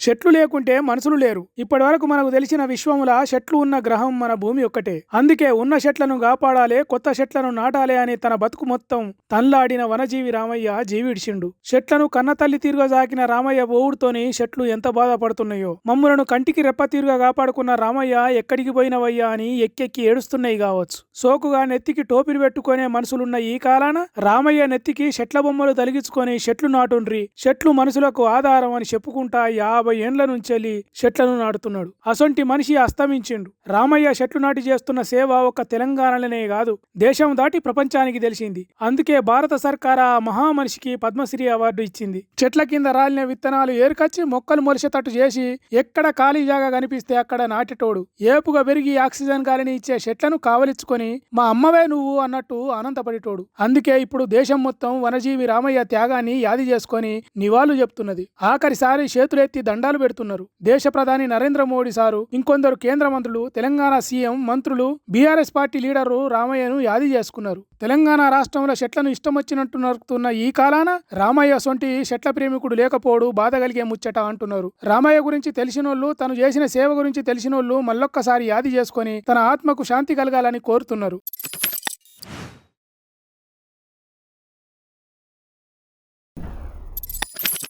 చెట్లు లేకుంటే మనుషులు లేరు. ఇప్పటి వరకు మనకు తెలిసిన విశ్వముల చెట్లు ఉన్న గ్రహం మన భూమి ఒక్కటే. అందుకే ఉన్న చెట్లను కాపాడాలే, కొత్త చెట్లను నాటాలే అని తన బతుకు మొత్తం తన్లాడిన వనజీవి రామయ్య జీవిడిచిండు. చెట్లను కన్నతల్లి తీరుగా సాకిన రామయ్య ఓవుడుతోని చెట్లు ఎంత బాధపడుతున్నాయో. మమ్ములను కంటికి రెప్ప తీరుగా కాపాడుకున్న రామయ్య ఎక్కడికి పోయినవయ్యా అని ఎక్కెక్కి ఏడుస్తున్నాయి కావచ్చు. సోకుగా నెత్తికి టోపీలు పెట్టుకునే మనుషులున్న ఈ కాలాన రామయ్య నెత్తికి చెట్ల బొమ్మలు తలిగించుకొని చెట్లు నాటుండ్రి, చెట్లు మనుషులకు ఆధారం అని చెప్పుకుంటా 50 ఏండ్ల నుంచెల్లి చెట్లను నాటుతున్నాడు. అసొంటి మనిషి అస్తమించిండు. రామయ్య చెట్లు నాటి చేస్తున్న సేవ ఒక్క తెలంగాణలోనే కాదు, దేశం దాటి ప్రపంచానికి తెలిసింది. అందుకే భారత సర్కార్ ఆ మహామనిషికి పద్మశ్రీ అవార్డు ఇచ్చింది. చెట్ల కింద రాలిన విత్తనాలు ఏరుకొచ్చి మొక్కలు మొలిచేటట్టు చేసి ఎక్కడ ఖాళీ జాగా కనిపిస్తే అక్కడ నాటేటోడు. ఏపుగా పెరిగి ఆక్సిజన్ గాలిని ఇచ్చే చెట్లను కావలించుకొని మా అమ్మవే నువ్వు అన్నట్టు ఆనందపడేటోడు. అందుకే ఇప్పుడు దేశం మొత్తం వనజీవి రామయ్య త్యాగాన్ని యాది చేసుకొని నివాళులు చెప్తున్నది. ఆఖరిసారి చేతులెత్తి దండాలు పెడుతున్నారు. దేశ ప్రధాని నరేంద్ర మోడీ సారు, ఇంకొందరు కేంద్ర మంత్రులు, తెలంగాణ సీఎం, మంత్రులు, బీఆర్ఎస్ పార్టీ లీడరు రామయ్యను యాది చేసుకున్నారు. తెలంగాణ రాష్ట్రంలో చెట్లను ఇష్టం వచ్చినట్టు నరుకుతున్న ఈ కాలాన రామయ్య సొంటి చెట్ల ప్రేమికుడు లేకపోడు బాధ కలిగే ముచ్చట అంటున్నారు. రామయ్య గురించి తెలిసినోళ్ళు, తను చేసిన సేవ గురించి తెలిసినోళ్ళు మళ్ళొక్కసారి యాది చేసుకొని తన ఆత్మకు శాంతి కలగాలని కోరుతున్నారు.